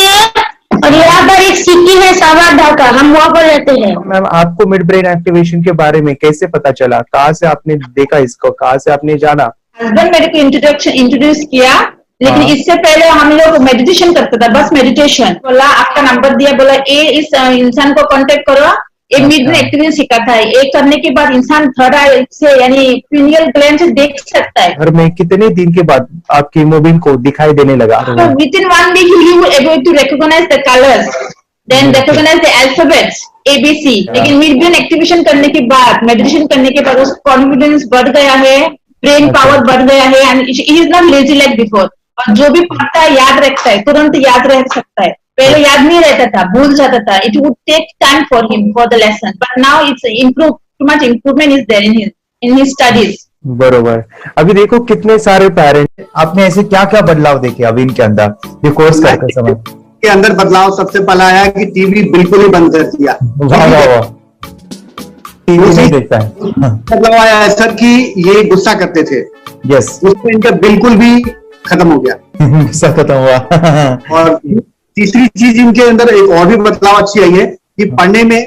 और यहाँ पर एक सिटी है सावारढाका, हम वहाँ पर रहते हैं. मैम, आपको मिड ब्रेन एक्टिवेशन के बारे में कैसे पता चला? कहाँ से आपने देखा इसको, कहाँ से आपने जाना? हस्बैंड मेरे को इंट्रोड्यूस किया, लेकिन इससे पहले हम लोग मेडिटेशन करते थे, बस मेडिटेशन. बोला आपका नंबर दिया, बोला ये इस इंसान को कांटेक्ट करो, एक मिड ब्रेन एक्टिवेशन सिखाता है. एक करने के बाद इंसान थोड़ा से यानी पिनियल ग्लैंड से देख सकता है. घर में कितने दिन के बाद आपकी मोबिन को दिखाई देने लगा? With in 1 week you will able to recognize the colors, then recognize the alphabets ABC. लेकिन मिड ब्रेन एक्टिवेशन करने के बाद, मेडिटेशन करने के बाद उसका कॉन्फिडेंस बढ़ गया है, ब्रेन पावर बढ़ गया है, and he is not lazy like before. और जो भी पढ़ता है याद रखता है, तुरंत याद रख सकता है. पहले याद नहीं रहता था, भूल जाता था. It would take time for him for the lesson, but now it's improved. Too much improvement is there in his studies. बरोबर. अभी देखो कितने सारे पेरेंट्स, आपने ऐसे क्या क्या बदलाव देखे अभी इनके अंदर ये कोर्स करते समय? के अंदर बदलाव सबसे पहला आया कि टीवी बिल्कुल ही बंद कर दिया. वाह वाह वाह, टीवी नहीं देखता है. बदलाव आया है सर कि ये गुस्सा करते थे. यस, उसमें इनका बिल्कुल भी खत्म हो गया. गुस्सा खत्म हुआ. और तीसरी चीज इनके अंदर एक और भी बदलाव अच्छी आई है कि पढ़ने में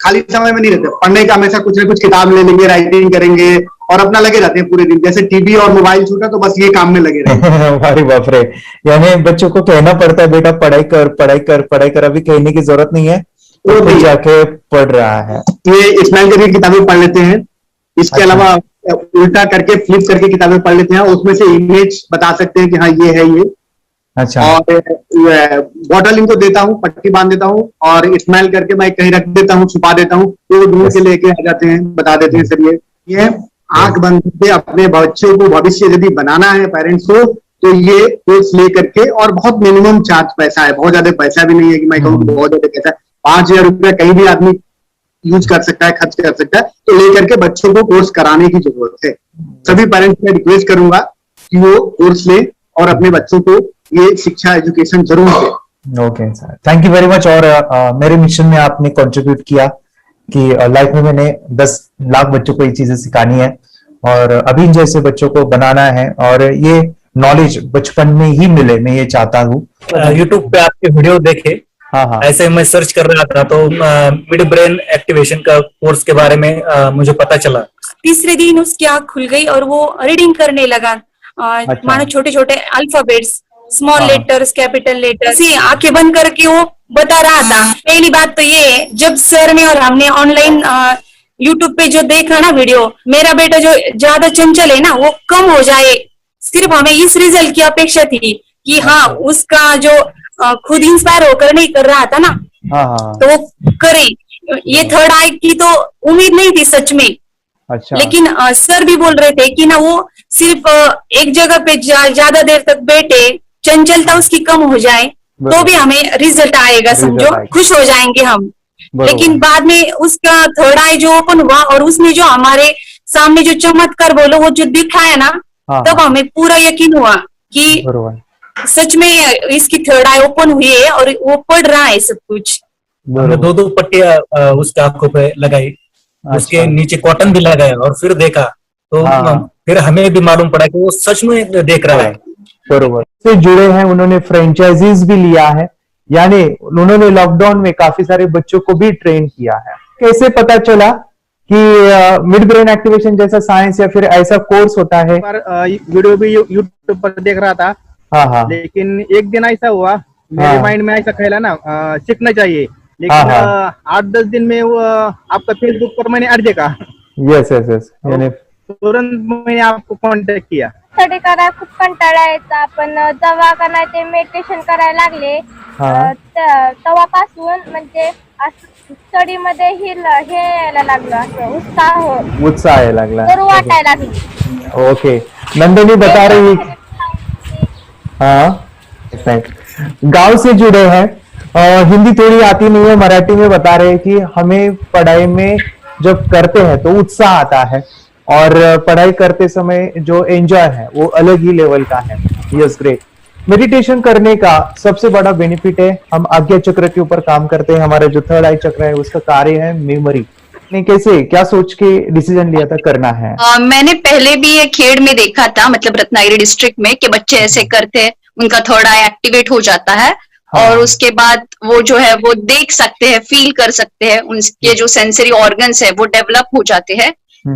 खाली समय में नहीं रहते, पढ़ने का हमेशा कुछ ना कुछ किताब ले लेंगे, राइटिंग करेंगे और अपना लगे रहते हैं पूरे दिन. जैसे टीवी और मोबाइल छूटा तो बस ये काम में लगे रहते. अरे बाप रे, यानी बच्चों को कहना पड़ता है बेटा पढ़ाई कर पढ़ाई कर पढ़ाई कर, अभी कहने की जरूरत नहीं है, वो भी जाके पढ़ रहा है. ये स्माइल करके किताबें पढ़ लेते हैं. इसके अलावा उल्टा करके फ्लिप करके किताबें पढ़ लेते हैं, उसमें से इमेज बता सकते हैं कि हाँ ये है ये. अच्छा. और बॉटल इनको देता हूँ, पट्टी बांध देता हूँ और स्माइल करके मैं कहीं रख देता हूँ, छुपा देता हूँ, तो ढूंढ के लेके आ जाते हैं, बता देते हैं सर ये आंख बंद करके अपने बच्चों को भविष्य यदि बनाना है पेरेंट्स को तो ये कोर्स ले करके. और बहुत मिनिमम चार्ज पैसा है, बहुत ज्यादा पैसा भी नहीं है कि मैं कहूँ बहुत ज्यादा पैसा है. 5,000 रुपया कहीं भी आदमी यूज कर सकता है, खर्च कर सकता है. तो लेकर के बच्चों को कोर्स कराने की जरूरत है. सभी पेरेंट्स में रिक्वेस्ट करूंगा कि वो कोर्स लें और अपने बच्चों को ये शिक्षा एजुकेशन जरूर दें. Okay sir, thank you very much. और मेरे मिशन में आपने कंट्रीब्यूट किया कि लाइफ में मैंने 10 लाख बच्चों को ये चीजें सिखानी है और अभी जैसे बच्चों को बनाना है और ये नॉलेज बचपन में ही मिले, मैं ये चाहता हूँ. यूट्यूब पे आपके वीडियो देखे, हाँ, ऐसे मैं सर्च कर रहा था तो मिड ब्रेन एक्टिवेशन का कोर्स के बारे में मुझे पता चला. तीसरे दिन उसकी आंख खुल गई और वो रीडिंग करने लगा. मानो छोटे छोटे alphabets, small letters, capital letters, आंखें बंद करके वो बता रहा था. पहली बात तो ये, जब सर ने और हमने ऑनलाइन यूट्यूब पे जो देखा ना वीडियो, मेरा बेटा जो ज्यादा चंचल है ना वो कम हो जाए. सिर्फ हमें इस रिजल्ट की अपेक्षा थी कि हाँ उसका जो खुद इंस्पायर होकर नहीं कर रहा था ना, तो वो करे. ये थर्ड आई की तो उम्मीद नहीं थी सच में. अच्छा. लेकिन सर भी बोल रहे थे कि ना वो सिर्फ एक जगह पे ज्यादा देर तक बैठे, चंचलता उसकी कम हो जाए तो भी हमें रिजल्ट आएगा, समझो खुश हो जाएंगे हम. लेकिन बाद में उसका थर्ड आई जो ओपन हुआ और उसने जो हमारे सामने जो चमत्कार बोलो वो जो दिखाया ना, तब हमें पूरा यकीन हुआ कि सच में इसकी थर्ड आई ओपन हुई है और वो पढ़ रहा है सब कुछ. हमने 2 पट्टियां उसके आंखों पे लगाई, उसके नीचे कॉटन भी लगाया और फिर देखा तो फिर हमें भी मालूम पड़ा कि वो सच में देख रहा है. बरोबर से जुड़े हैं, उन्होंने फ्रेंचाइजीज भी लिया है, यानी उन्होंने लॉकडाउन में काफी सारे बच्चों को भी ट्रेन किया है. कैसे पता चला कि मिड ब्रेन एक्टिवेशन जैसा साइंस या फिर ऐसा कोर्स होता है? वीडियो भी यूट्यूब पर देख रहा था. हाँ. लेकिन एक दिन ऐसा हुआ मेरे माइंड में ऐसा ख्याल ना सीखना चाहिए, लेकिन 8-10 दिन में वो आपका फेसबुक पर मैंने ऐड देखा. यस यानी तुरंत मैंने आपको कॉन्टॅक्ट किया. स्टडी करायला खूप कंटाळा यायचा, पण जेव्हा का नाही ते मेडिटेशन करायला लागले तेव्हापासून म्हणजे स्टडी मध्ये हे यायला लागलं, असं उत्साह यायला लागला, करू वाटायला लागली. ओके. नंदिनी बता रही, हाँ गांव से जुड़े हैं, हिंदी थोड़ी आती नहीं है, मराठी में बता रहे हैं कि हमें पढ़ाई में जब करते हैं तो उत्साह आता है और पढ़ाई करते समय जो एंजॉय है वो अलग ही लेवल का है. Yes, great. मेडिटेशन करने का सबसे बड़ा बेनिफिट है, हम आज्ञा चक्र के ऊपर काम करते हैं. हमारा जो थर्ड आई चक्र है उसका कार्य है मेमोरी. ने कैसे क्या सोच के डिसीजन लिया था करना है? मैंने पहले भी ये खेड़ में देखा था, मतलब रत्नागिरी डिस्ट्रिक्ट में, कि बच्चे ऐसे करते हैं, उनका थर्ड आई एक्टिवेट हो जाता है. और उसके बाद वो जो है वो देख सकते हैं, फील कर सकते हैं, उनके जो सेंसरी ऑर्गन्स है वो डेवलप हो जाते हैं.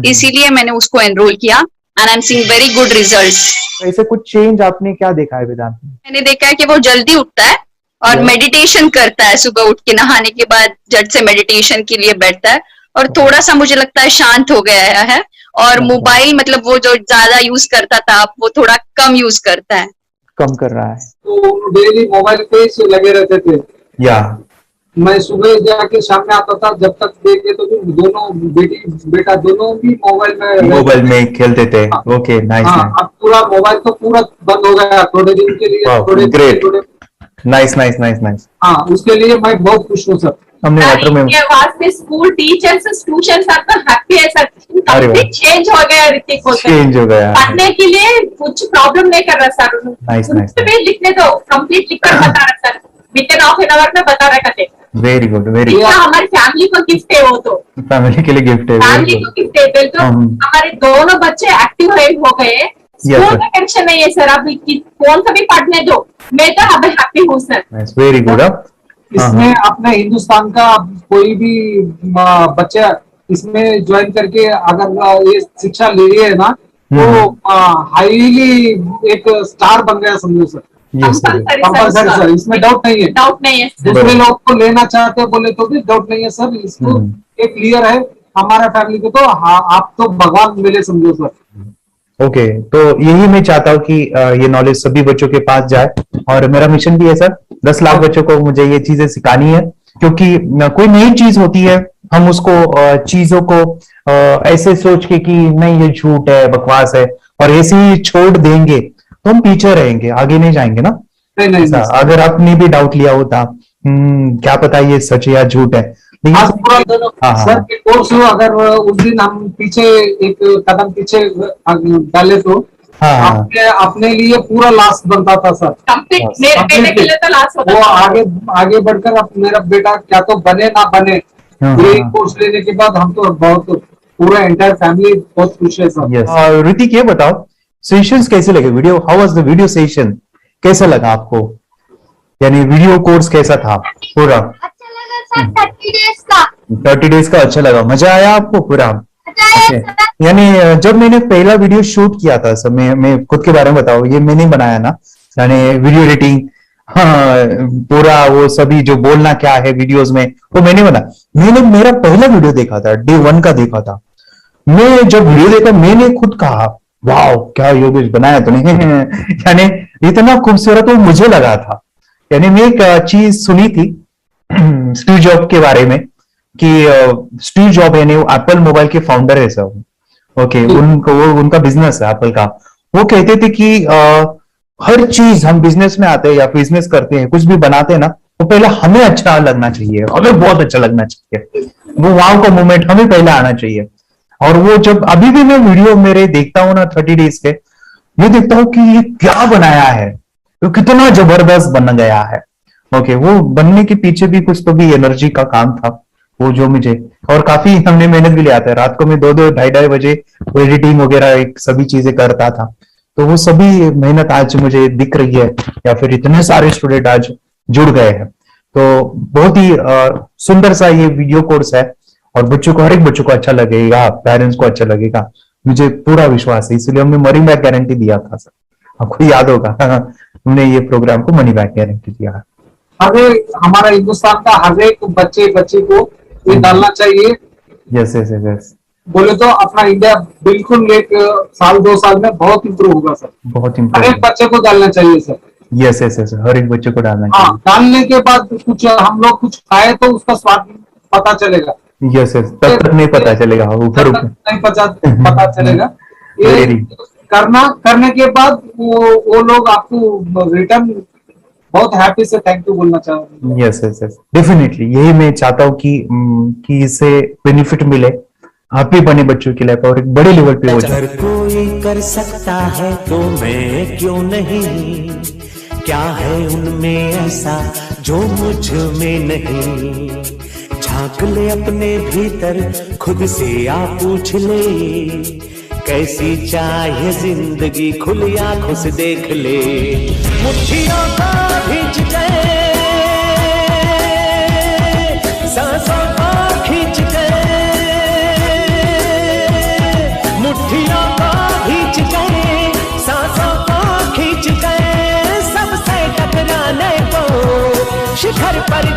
इसीलिए मैंने उसको एनरोल किया and I am seeing very good results. ऐसे कुछ चेंज आपने क्या देखा है वेदांत में? मैंने देखा है कि वो जल्दी उठता है और मेडिटेशन करता है. सुबह उठ के नहाने के बाद झट से मेडिटेशन के लिए बैठता है और थोड़ा सा मुझे लगता है शांत हो गया है. और मोबाइल मतलब वो जो ज्यादा यूज करता था वो थोड़ा कम यूज करता है, कम कर रहा है. तो डेली मोबाइल पे ही लगे रहते थे. या मैं सुबह जाके शाम में आता था, जब तक देखे तो दोनों बेटा दोनों भी मोबाइल में खेलते थे. Okay, nice. अब पूरा मोबाइल तो पूरा बंद हो गया थोड़े दिन के लिए. Great. Nice nice nice nice. हाँ, उसके लिए मैं बहुत खुश हूँ सर। हमने वाटर में ये वास्ते स्कूल टीचर्स स्टूडेंट्स सब तो हैप्पी है सर। अरे वाह। कंप्लीट चेंज हो गया ऋतिक को। चेंज हो गया। पढ़ने के लिए कुछ प्रॉब्लम नहीं कर रहा सर। Nice nice. भी लिखने दो, कंप्लीट लिखकर बता रहा sir. With in half an hour में बता रहा करते। Very good very good. हमारी फैमिली को गिफ्ट है वो तो। फैमिली के लिए गिफ्ट है। फैमिली को गिफ्ट है बिल्कुल। हमारे दोनों बच्चे एक्टिव हो गए। स्कूल का टेंशन नहीं है सर। अभी कौन सा भी पढ़ने दो, मैं तो अब हैप्पी हूँ सर। Very good. इसमें अपने हिंदुस्तान का कोई भी बच्चा इसमें ज्वाइन करके अगर ये शिक्षा ले रही है ना, तो हाईली एक स्टार बन गया समझो सर। कंपल्सरी सर, इसमें डाउट नहीं है। डाउट नहीं है। दूसरे लोग को लेना चाहते हैं बोले तो भी डाउट नहीं है सर। इसको एक क्लियर है हमारा फैमिली को। तो आप तो भगवान मिले समझो सर। ओके, तो यही मैं चाहता हूँ कि ये नॉलेज सभी बच्चों के पास जाए, और मेरा मिशन भी है सर, 10 लाख बच्चों को मुझे ये चीजें सिखानी है। क्योंकि कोई नई चीज होती है, हम उसको चीजों को ऐसे सोच के कि नहीं ये झूठ है, बकवास है, और ऐसे ही छोड़ देंगे तो हम पीछे रहेंगे, आगे नहीं जाएंगे ना। नहीं, अगर आपने भी डाउट लिया होता क्या पता ये सच है या झूठ है। सर के कोर्स अगर उस दिन हम पीछे एक कदम पीछे डाले तो अपने लिए पूरा लास्ट बनता था सर। मेरे के लिए तो लास्ट होता वो आगे बढ़कर अब मेरा बेटा क्या तो बने ना बने, ये कोर्स लेने के बाद हम तो बहुत पूरा एंटायर फैमिली बहुत खुश है सर। ऋतिक ये बताओ, सेशंस कैसे लगे? Video, how was the video session? कैसा लगा आपको? यानी वीडियो कोर्स कैसा था पूरा? 30 डेज का अच्छा लगा, मजा आया आपको पूरा? यानी जब मैंने पहला वीडियो शूट किया था सर, मैं खुद के बारे में बताऊं, ये मैंने बनाया ना, यानी वीडियो एडिटिंग, हाँ, पूरा वो सभी जो बोलना क्या है वीडियोस में वो मैंने बना। मैंने मेरा पहला वीडियो देखा था, डे 1 का देखा था। मैं जब वीडियो देखा मैंने खुद कहा वाह क्या योगेश बनाया तूने यानी इतना खूबसूरत वो मुझे लगा था। यानी मैं एक चीज सुनी थी स्टीव जॉब के बारे में कि स्टीव जॉब यानी एप्पल मोबाइल के फाउंडर है सब, ओके, उनको वो उनका बिजनेस है एप्पल का। वो कहते थे कि हर चीज हम बिजनेस में आते हैं या बिजनेस करते हैं, कुछ भी बनाते हैं ना, वो पहले हमें अच्छा लगना चाहिए, हमें बहुत अच्छा लगना चाहिए, वो वाव का मोमेंट हमें पहले आना चाहिए। और वो जब अभी भी मैं वीडियो मेरे देखता हूँ ना 30 डेज के, मैं देखता हूँ कि ये क्या बनाया है, तो कितना जबरदस्त बन गया है। ओके, वो बनने के पीछे भी कुछ तो भी एनर्जी का काम था वो जो मुझे, और काफी हमने मेहनत भी लिया था। रात को मैं 2-2 ढाई बजे एडिटिंग वगैरह सभी चीजें करता था। तो वो सभी मेहनत आज मुझे दिख रही है, या फिर इतने सारे स्टूडेंट आज जुड़ गए हैं। तो बहुत ही सुंदर सा ये वीडियो कोर्स है, और बच्चों को, हर एक बच्चों को अच्छा लगेगा, पेरेंट्स को अच्छा लगेगा, मुझे पूरा विश्वास है। इसलिए हमने मनी बैक गारंटी दिया था सर, आपको याद होगा हमने ये प्रोग्राम को मनी बैक गारंटी दिया। हमारा हिंदुस्तान का हर एक बच्चे को ये डालना चाहिए। यस यस यस, बोले तो अपना इंडिया बिल्कुल एक साल 2 साल में बहुत इम्प्रूव होगा सर। बहुत हर इम्प्रूव, एक बच्चे को डालना चाहिए सर। यस यस यस, हर एक बच्चे को डालना चाहिए। हाँ, डालने के बाद कुछ हम लोग कुछ खाए तो उसका स्वाद पता चलेगा। यस यस, तब तक नहीं पता चलेगा, ऊपर नहीं पता चलेगा। ये करने के बाद वो लोग आपको रिटर्न बहुत हैप्पी से थैंक यू बोलना चाहूंगा। यस यस यस, डेफिनेटली यही मैं चाहता हूँ कि इससे बेनिफिट मिले, हैप्पी बने बच्चों की लाइफ और एक बड़े लेवल पे हो जाए। अगर कोई कर सकता है तो मैं क्यों नहीं, क्या है उनमें ऐसा जो मुझ में नहीं। झांक ले अपने भीतर, खुद से आ पूछ ले, कैसी चाहे जिंदगी, खुली आंखों से देख ले। मुट्ठियों को खींच गए, सांसों को खींच गए, मुट्ठियों को खींच गए, सांसों को खींच गए, सबसे टकराने को शिखर पर